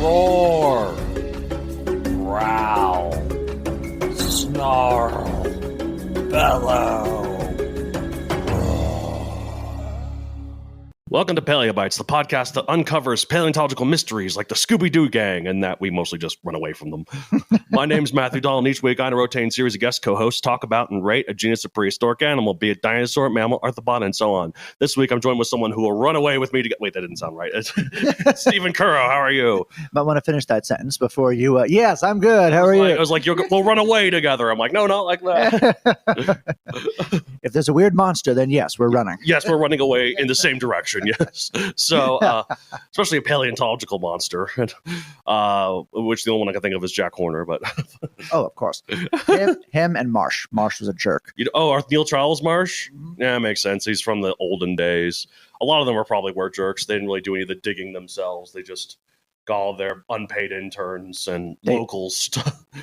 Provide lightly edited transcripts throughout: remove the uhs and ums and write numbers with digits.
Roar, growl, snarl, bellow. Welcome to Paleobites, the podcast that uncovers paleontological mysteries like the Scooby-Doo gang, and that we mostly just run away from them. My name's Matthew Dahl, and each week I and a rotating series of guest co-hosts talk about and rate a genus of prehistoric animal, be it dinosaur, mammal, arthropod, and so on. This week I'm joined with someone who will run away with me to get... Wait, that didn't sound right. Stephen Curro, how are you? Might want to finish that sentence before you... Yes, I'm good. How are you? I was like, we'll run away together. I'm like, no, not like that. If there's a weird monster, then yes, we're running. Yes, we're running away in the same direction, yes. So, especially a paleontological monster, which the only one I can think of is Jack Horner. But oh, of course, him and Marsh. Marsh was a jerk. Neil Charles Marsh? Yeah, makes sense. He's from the olden days. A lot of them were jerks. They didn't really do any of the digging themselves. They just got all their unpaid interns and locals.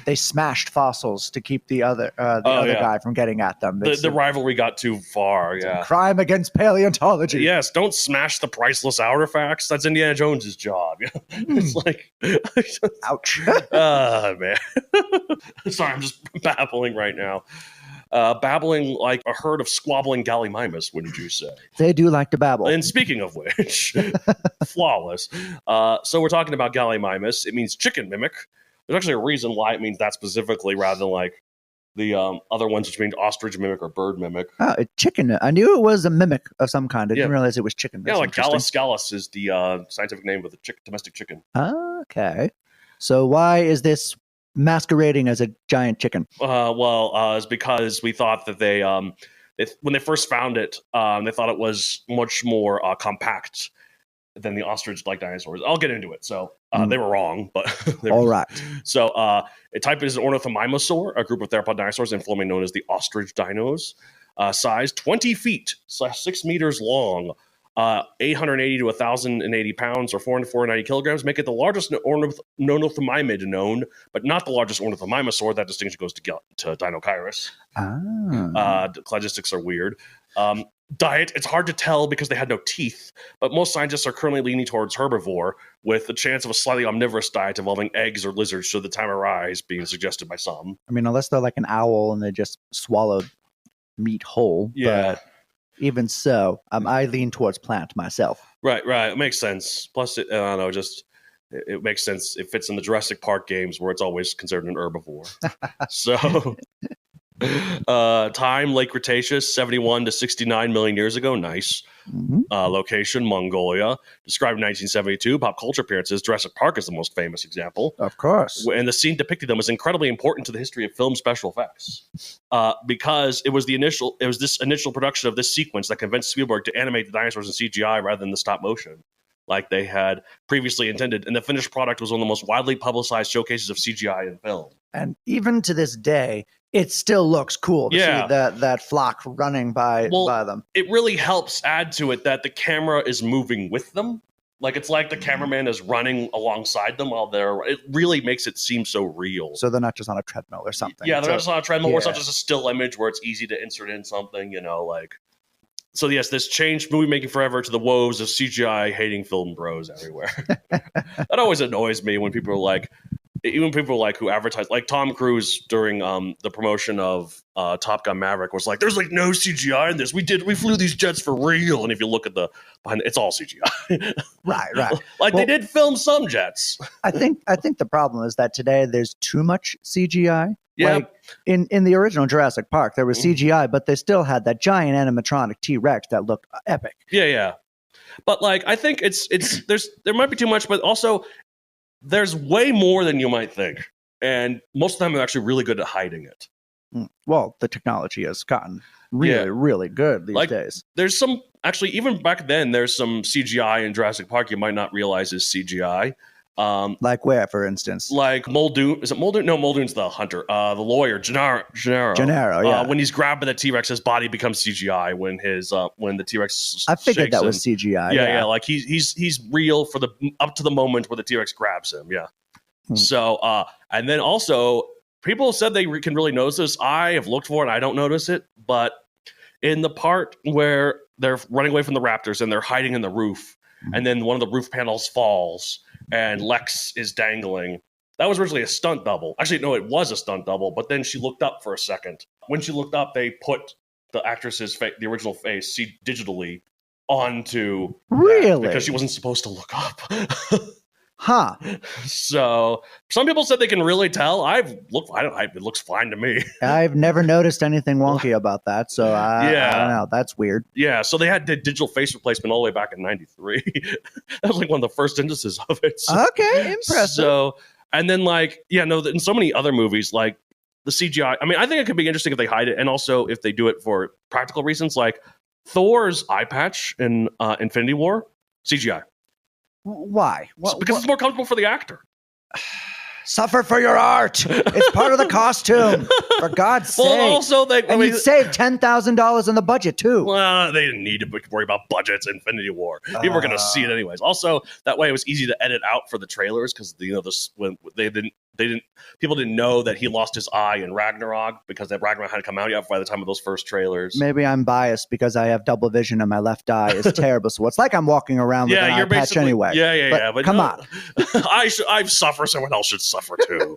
They smashed fossils to keep the other guy from getting at them. The rivalry got too far. Yeah, crime against paleontology. Yes, don't smash the priceless artifacts. That's Indiana Jones's job. It's like, ouch. Man. Sorry, I'm just babbling right now. Babbling like a herd of squabbling Gallimimus, wouldn't you say? They do like to babble. And speaking of which, flawless. So we're talking about Gallimimus. It means chicken mimic. There's actually a reason why it means that specifically rather than like the other ones which mean ostrich mimic or bird mimic. Oh, chicken. I knew it was a mimic of some kind. I didn't realize it was chicken. That's like Gallus gallus is the scientific name of the domestic chicken. Okay. So why is this masquerading as a giant chicken? It's because we thought that they when they first found it, they thought it was much more compact than the ostrich-like dinosaurs. I'll get into it. So they were wrong, but all right. So a type is an ornithomimosaur, a group of theropod dinosaurs, informally known as the ostrich dinos. Size 20 feet, 6 meters long. 880 to 1,080 pounds or 400 to 490 kilograms make it the largest ornithomimid known, but not the largest ornithomimosaur. That distinction goes to Dinochirus. The cladistics are weird. Diet, it's hard to tell because they had no teeth, but most scientists are currently leaning towards herbivore, with the chance of a slightly omnivorous diet involving eggs or lizards should the time arise being suggested by some. I mean, unless they're like an owl and they just swallowed meat whole. Yeah. But even so, I lean towards plant myself. Right. It makes sense. Plus, it makes sense. It fits in the Jurassic Park games where it's always considered an herbivore. So, time, Late Cretaceous, 71 to 69 million years ago. Nice. Mm-hmm. Location, Mongolia. Described in 1972. Pop culture appearances, Jurassic Park is the most famous example. Of course. And the scene depicting them is incredibly important to the history of film special effects. Because it was this initial production of this sequence that convinced Spielberg to animate the dinosaurs in CGI rather than the stop motion, like they had previously intended. And the finished product was one of the most widely publicized showcases of CGI in film. And even to this day, it still looks cool to see that flock running by them. It really helps add to it that the camera is moving with them. Like, it's like the cameraman is running alongside them while it really makes it seem so real. So they're not just on a treadmill or something. Yeah, they're not just on a treadmill, or it's not just a still image where it's easy to insert in something, So yes, this changed movie making forever to the woes of CGI hating film bros everywhere. That always annoys me when people are like, who advertise, like Tom Cruise during the promotion of Top Gun Maverick was like, there's like no CGI in this. We flew these jets for real. And if you look at behind, it's all CGI. Right. They did film some jets. I think the problem is that today there's too much CGI. Yeah. Like in the original Jurassic Park, there was CGI, but they still had that giant animatronic T-Rex that looked epic. Yeah. But I think there might be too much, but also there's way more than you might think. And most of the time they're actually really good at hiding it. Well, the technology has gotten really good these days. There's some, actually, even back then, there's some CGI in Jurassic Park you might not realize is CGI. Like where, for instance? Like Muldoon. Is it Muldoon? No, Muldoon's the hunter. The lawyer, Gennaro. Gennaro, yeah. When he's grabbing the T-Rex, his body becomes CGI. When the T-Rex I figured that was CGI. Yeah. Like he's real for up to the moment where the T-Rex grabs him. Yeah. So, and then also, people said they can really notice this. I have looked for it. I don't notice it. But in the part where they're running away from the raptors and they're hiding in the roof, and then one of the roof panels falls, and Lex is dangling. That was originally a stunt double. Actually, no, it was a stunt double, but then she looked up for a second. When she looked up, they put the actress's the original face, digitally onto Really? because she wasn't supposed to look up. Huh. So some people said they can really tell. It looks fine to me. I've never noticed anything wonky about that, so I don't know. That's weird. Yeah, so they had the digital face replacement all the way back in '93. That was like one of the first instances of it. So, Okay, impressive. So, and then in so many other movies, like the CGI. I mean, I think it could be interesting if they hide it, and also if they do it for practical reasons, like Thor's eye patch in Infinity War, CGI. Why? Because it's more comfortable for the actor. Suffer for your art. It's part of the costume. For God's sake. Well, also you saved $10,000 on the budget too. Well, they didn't need to worry about budgets in Infinity War. People were going to see it anyways. Also, that way it was easy to edit out for the trailers because when people didn't know that he lost his eye in Ragnarok because that Ragnarok had come out yet by the time of those first trailers. Maybe I'm biased because I have double vision and my left eye is terrible. So it's like I'm walking around with an eye patch anyway. Yeah. But come on. I suffer. Someone else should suffer too.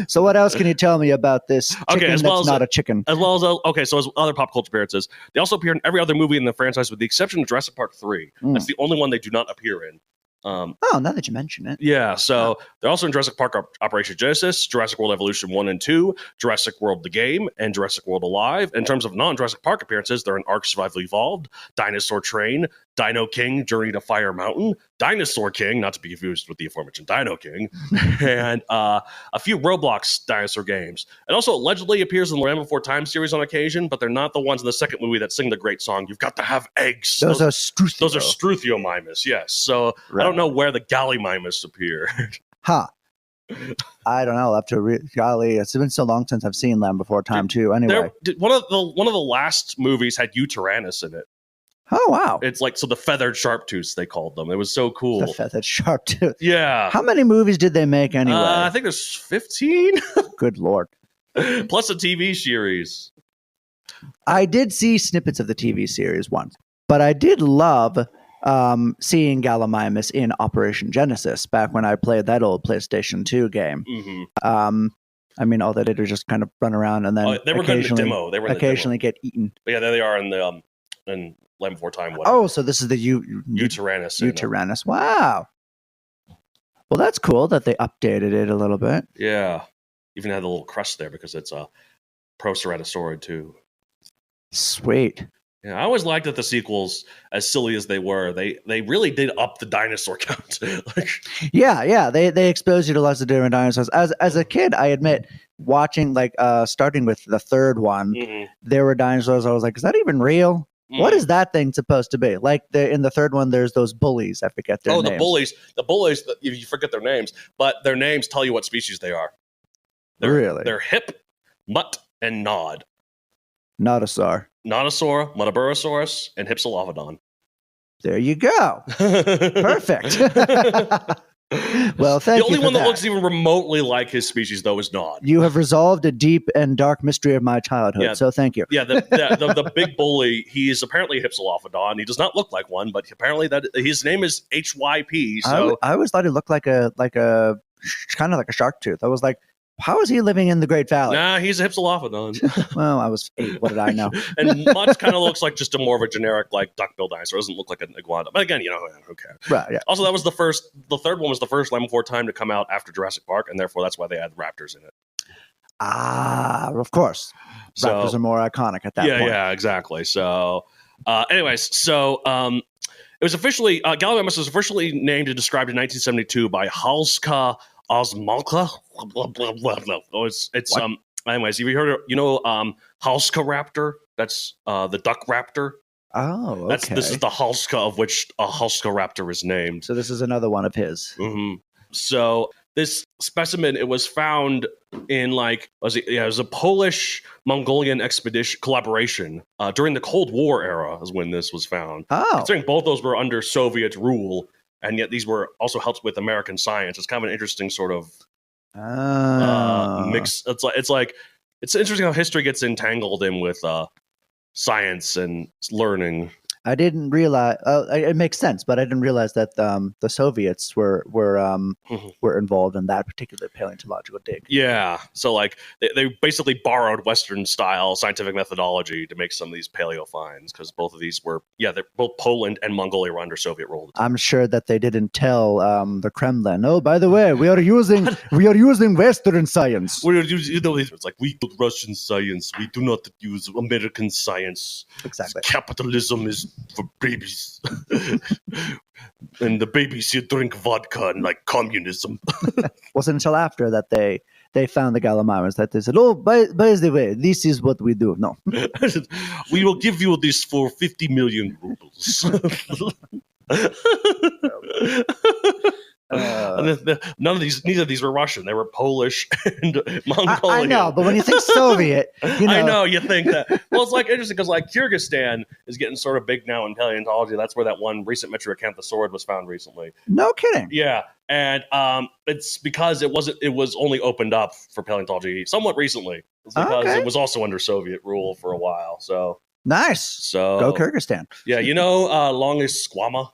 So what else can you tell me about this chicken that's not a chicken? So as other pop culture appearances, they also appear in every other movie in the franchise with the exception of Jurassic Park 3. That's the only one they do not appear in. Now that you mention it. Yeah, so they're also in Jurassic Park Operation Genesis, Jurassic World Evolution 1 and 2, Jurassic World the Game, and Jurassic World Alive. In terms of non-Jurassic Park appearances, they're in Ark Survival Evolved, Dinosaur Train, Dino King, Journey to Fire Mountain, Dinosaur King, not to be confused with the aforementioned Dino King, and a few Roblox dinosaur games. It also allegedly appears in the Land Before Time series on occasion, but they're not the ones in the second movie that sing the great song, You've Got to Have Eggs. Those are Struthiomimus, yes. So right. I don't know where the Gallimimus appeared. Huh. I don't know. I'll have to golly, it's been so long since I've seen Land Before Time too. Anyway, one of the last movies had Tyrannus in it. Oh wow! It's like the feathered sharptooths they called them. It was so cool. The feathered sharptooth. Yeah. How many movies did they make anyway? I think there's 15. Good Lord! Plus a TV series. I did see snippets of the TV series once, but I did love seeing Gallimimus in Operation Genesis back when I played that old PlayStation 2 game. Mm-hmm. I mean, all they did was just kind of run around and then they were good in the demo. They were occasionally get eaten. But yeah, there they are in the in Land Before Time. Oh, so this is the Tyrannus. Tyrannus. Wow. Well, that's cool that they updated it a little bit. Yeah, even had the little crest there because it's a Proceratosaurus too. Sweet. Yeah, I always liked that the sequels, as silly as they were, they really did up the dinosaur count. Yeah, they exposed you to lots of different dinosaurs. As a kid, I admit, watching starting with the third one, there were dinosaurs. I was like, is that even real? What is that thing supposed to be? Like in the third one, there's those bullies. I forget their names. The bullies. You forget their names, but their names tell you what species they are. They're hip, mutt, and nod. Nodosaur, Muttaburrasaurus, and Hypsilophodon. There you go. Perfect. Well, thank you. The only one that looks even remotely like his species, though, is Nod. You have resolved a deep and dark mystery of my childhood, so thank you. Yeah, the big bully, he is apparently a Hypsilophodon. He does not look like one, but apparently that his name is HYP. So I always thought he looked like a kind of like a shark tooth. I was like, how is he living in the Great Valley? Nah, he's a Hypsilophodon. Well, I was 8. What did I know? And Mutt kind of looks like just a more of a generic, like, duck-billed dinosaur. It doesn't look like an iguana. But again, who cares? Right, yeah. Also, that was the third one was the first Land Before Time to come out after Jurassic Park, and therefore that's why they had raptors in it. Ah, of course. Raptors are more iconic at that point. Yeah, exactly. So, anyways, it was officially, Gallimimus was officially named and described in 1972 by Halska Osmalka. Anyways, have you heard of, Halska raptor? That's the duck raptor. Oh, okay. This is the Halska of which a Halska raptor is named. So this is another one of his. Mm-hmm. So this specimen, it was found in it was a Polish-Mongolian expedition collaboration during the Cold War era is when this was found. Oh. Considering both those were under Soviet rule, and yet these were also helped with American science. It's kind of an interesting sort of mix. It's interesting how history gets entangled in with science and learning. I didn't realize. It makes sense, but I didn't realize that the Soviets were involved in that particular paleontological dig. Yeah, so like they basically borrowed Western style scientific methodology to make some of these paleo finds because both of these were they're both Poland and Mongolia were under Soviet rule. I'm sure that they didn't tell the Kremlin. Oh, by the way, we are using Western science. It's like we do Russian science. We do not use American science. Exactly. Capitalism is for babies, and the babies here drink vodka and like communism. Wasn't until after that they found the Gallimimus that they said, "Oh, by the way, this is what we do." No, we will give you this for 50 million rubles. Neither of these were Russian. They were Polish and Mongolian. I know, but when you think Soviet, I know you think that. Well, it's like interesting because like Kyrgyzstan is getting sort of big now in paleontology. That's where that one recent Metriacanthosaurid was found recently. No kidding. Yeah, and it's because it was only opened up for paleontology somewhat recently. It's because it was also under Soviet rule for a while. So nice. So go Kyrgyzstan. Yeah, longest squama.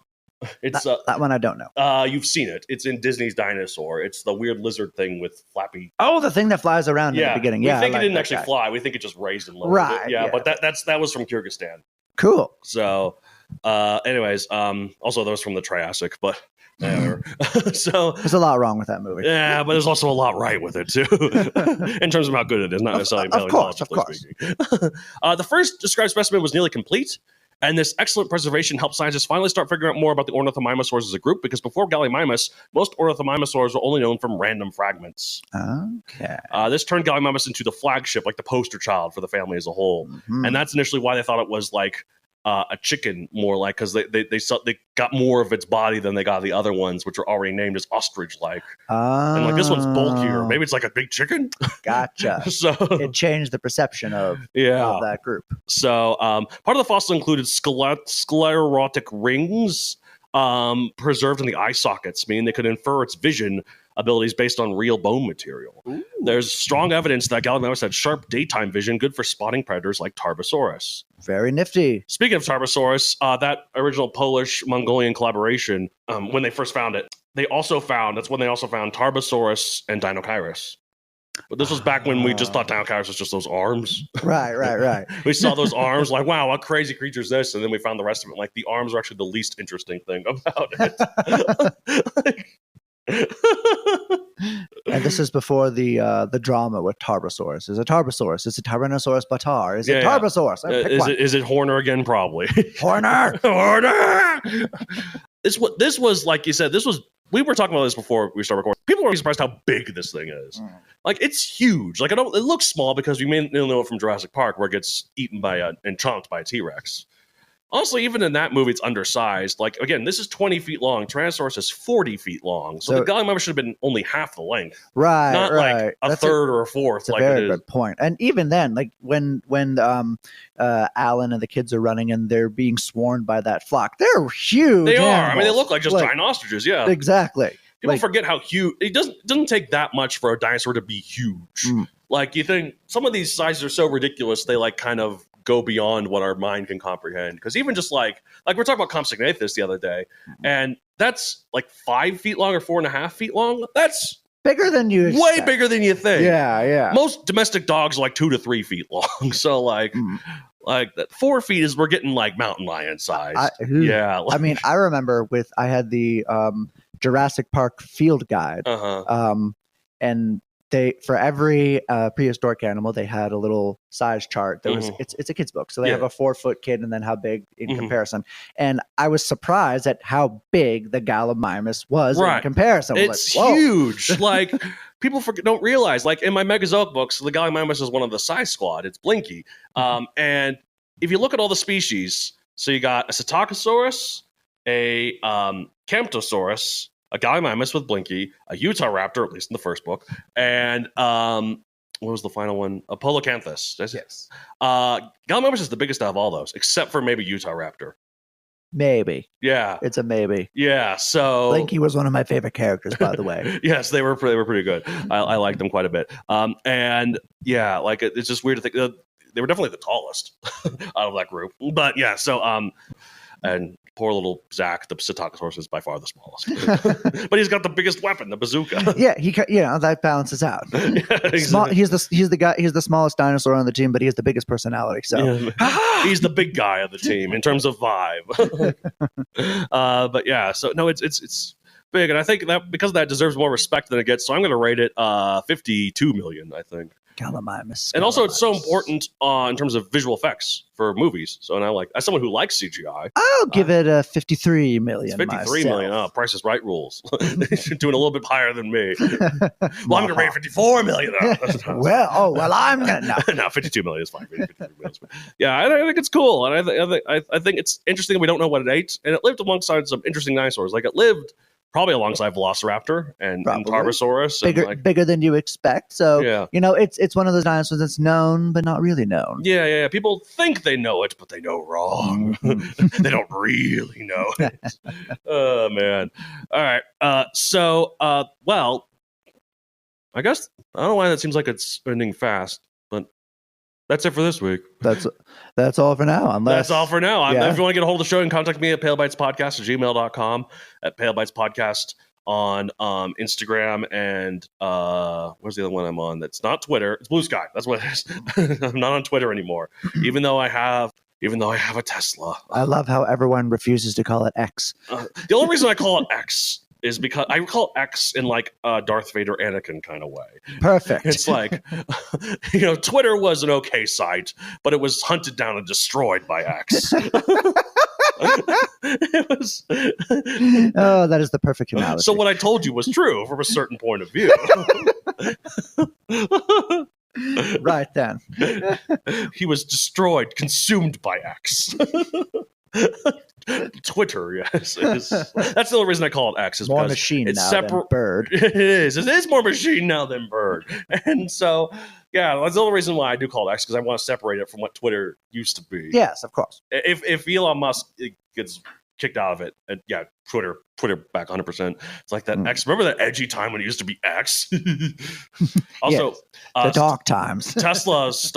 It's that one I don't know. You've seen it. It's in Disney's Dinosaur. It's the weird lizard thing with flappy. Oh, the thing that flies around in the beginning. We think it didn't actually fly. We think it just raised and lowered. Right. Yeah, but that was from Kyrgyzstan. Cool. So, anyways, also those from the Triassic, but whatever. So there's a lot wrong with that movie. Yeah, but there's also a lot right with it too, in terms of how good it is. Not necessarily of course. speaking. The first described specimen was nearly complete. And this excellent preservation helped scientists finally start figuring out more about the ornithomimosaurs as a group, because before Gallimimus, most ornithomimosaurs were only known from random fragments. Okay. This turned Gallimimus into the flagship, like the poster child for the family as a whole. Mm-hmm. And that's initially why they thought it was like a chicken, more like, because they got more of its body than they got the other ones, which are already named as ostrich-like. And like this one's bulkier. Maybe it's like a big chicken. Gotcha. So it changed the perception of that group. So part of the fossil included sclerotic rings preserved in the eye sockets, meaning they could infer its vision abilities based on real bone material. Ooh. There's strong evidence that Gallimimus had sharp daytime vision, good for spotting predators like Tarbosaurus. Very nifty. Speaking of Tarbosaurus, that original Polish-Mongolian collaboration, when they first found it, that's when they also found Tarbosaurus and Deinocheirus. But this was back when we just thought Deinocheirus was just those arms. Right. We saw those arms, like, wow, what crazy creature is this? And then we found the rest of it. Like, the arms are actually the least interesting thing about it. And this is before the drama with Tarbosaurus. Is it Tarbosaurus? Is it Tyrannosaurus Batar? Is it Tarbosaurus? Is it Horner again? Probably. Horner. This was like you said. We were talking about this before we started recording. People are surprised how big this thing is. Like, it's huge. Like, it looks small because we may know it from Jurassic Park, where it gets eaten by and chomped by a T-Rex. Honestly, even in that movie, it's undersized. Like, again, this is 20 feet long. Tyrannosaurus is 40 feet long. So the Gallimimus should have been only half the length. Right, not like a third or a fourth. That's a very good point. And even then, like when Alan and the kids are running and they're being swarmed by that flock, they're huge. They animals. are. I mean, they look like just giant ostriches. Yeah, exactly. People forget how huge. It doesn't take that much for a dinosaur to be huge. Like, you think some of these sizes are so ridiculous, they like kind of go beyond what our mind can comprehend. Because even just like we're talking about Compsognathus the other day, and that's like 5 feet long or 4.5 feet long. That's bigger than you expect. Way bigger than you think. Yeah. Most domestic dogs are like 2 to 3 feet long. So like that 4 feet is, we're getting like mountain lion size. I mean, I remember I had the Jurassic Park field guide, and for every prehistoric animal, they had a little size chart. There was it's a kid's book, so they have a 4-foot kid and then how big in comparison. And I was surprised at how big the Gallimimus was in comparison. It's huge. Like, people don't realize. Like, in my Megazoic books, the Gallimimus is one of the size squad. It's Blinky, and if you look at all the species, so you got a Psittacosaurus, a Camptosaurus, a Gallimimus with Blinky, a Utahraptor, at least in the first book, and what was the final one? A Polacanthus. Yes. Gallimimus is the biggest out of all those, except for maybe Utahraptor. Maybe. Yeah. It's a maybe. Yeah. So Blinky was one of my favorite characters, by the way. Yes, they were pretty good. I liked them quite a bit. And yeah, like it's just weird to think they were definitely the tallest out of that group. But yeah, so And poor little Zach, the Psittacosaurus, is by far the smallest. But he's got the biggest weapon, the bazooka. Yeah, that balances out. Exactly. He's the guy. He's the smallest dinosaur on the team, but he has the biggest personality. So he's the big guy of the team in terms of vibe. But yeah, so no, it's big, and I think that because of that deserves more respect than it gets. So I'm going to rate it 52 million. I think. Gallimimus. And also, it's so important in terms of visual effects for movies. So now, like, as someone who likes CGI, I'll give it a 53 million. 53 million. Oh, Price is Right rules. You're doing a little bit higher than me. Well, I'm going to rate 54 million. Well, I'm gonna no, 52 million is fine. 53 million is fine. Yeah, I think it's cool, and I think it's interesting that we don't know what it ate, and it lived alongside some interesting dinosaurs. Like, it lived probably alongside Velociraptor and Tarbosaurus. Bigger than you expect. So, yeah. It's one of those dinosaurs that's known, but not really known. Yeah. People think they know it, but they know wrong. They don't really know it. Oh, man. All right. Well, I guess, I don't know why that seems like it's ending fast, but that's it for this week. That's all for now. That's all for now. If you want to get a hold of the show, you can contact me at palebytespodcast@gmail.com, at palebytespodcast on Instagram, and where's the other one I'm on? That's not Twitter. It's Blue Sky. That's what it is. I'm not on Twitter anymore, even though I have a Tesla. I love how everyone refuses to call it X. The only reason I call it X is because I call X in like a Darth Vader Anakin kind of way. Perfect. It's like, Twitter was an okay site, but it was hunted down and destroyed by X. It was. Oh, that is the perfect analogy. So what I told you was true from a certain point of view. Right then. He was destroyed, consumed by X. Twitter, yes. That's the only reason I call it X. Is more because machine it's now separate. Than bird. It is more machine now than bird. And so, yeah, that's the only reason why I do call it X, because I want to separate it from what Twitter used to be. Yes, of course. If Elon Musk gets kicked out of it, and Twitter back 100%. It's like that X. Remember that edgy time when it used to be X? Also, yes, the dark times. Tesla's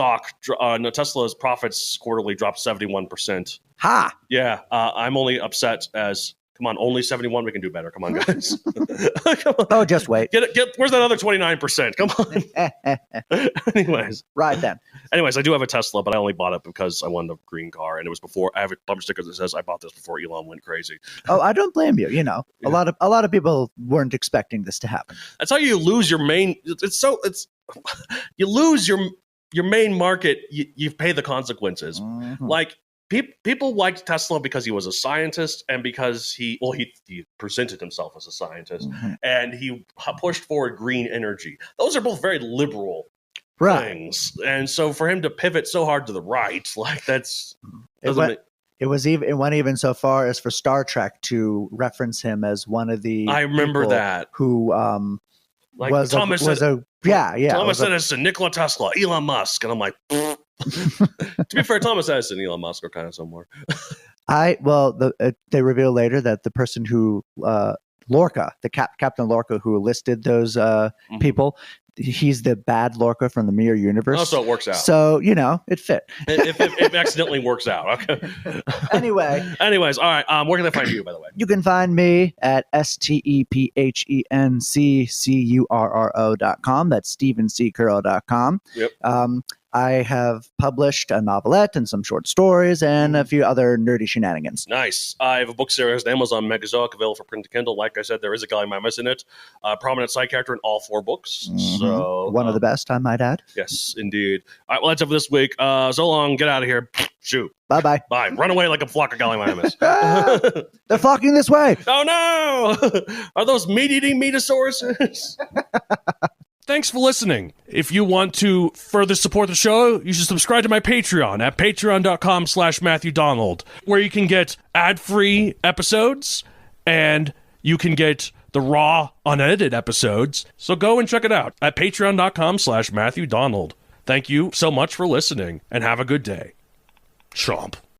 Tesla's profits quarterly dropped 71%. Ha! Yeah, I'm only upset as. Come on, only 71. We can do better. Come on, guys. Come on. Oh, just wait. Get. Where's that other 29%? Come on. Anyways. Right then. Anyways, I do have a Tesla, but I only bought it because I wanted a green car, and it was before. I have a bumper sticker that says I bought this before Elon went crazy. Oh, I don't blame you. A lot of people weren't expecting this to happen. That's how you lose your main. You lose your main market. You pay the consequences. Mm-hmm. Like. People liked Tesla because he was a scientist, and because he presented himself as a scientist, and he pushed forward green energy. Those are both very liberal things, and so for him to pivot so hard to the right, like that's it went even so far as for Star Trek to reference him as one of the. I remember that who like Thomas said Edison, Nikola Tesla, Elon Musk, and I'm like. To be fair, Thomas Edison and Elon Musk are kind of somewhere. They reveal later that the person who Lorca, Captain Lorca, who listed those people, he's the bad Lorca from the Mirror Universe. Oh, so it works out. So it fit. It accidentally works out. Okay. Anyways, all right. Where can they find you, by the way? You can find me at stephencurro.com. That's stephencurro.com. Yep. I have published a novelette and some short stories and a few other nerdy shenanigans. Nice. I have a book series on Amazon Megazoic available for print to Kindle. Like I said, there is a Gallimimus in it. Prominent side character in all 4 books. Mm-hmm. So one of the best, I might add. Yes, indeed. All right, well, that's it for this week. So long. Get out of here. Shoot. Bye-bye. Bye. Run away like a flock of Gallimimus. They're flocking this way. Oh, no. Are those meat-eating metosauruses? Thanks for listening. If you want to further support the show, you should subscribe to my Patreon at patreon.com/MatthewDonald, where you can get ad-free episodes and you can get the raw, unedited episodes. So go and check it out at patreon.com/MatthewDonald. Thank you so much for listening and have a good day. Chomp.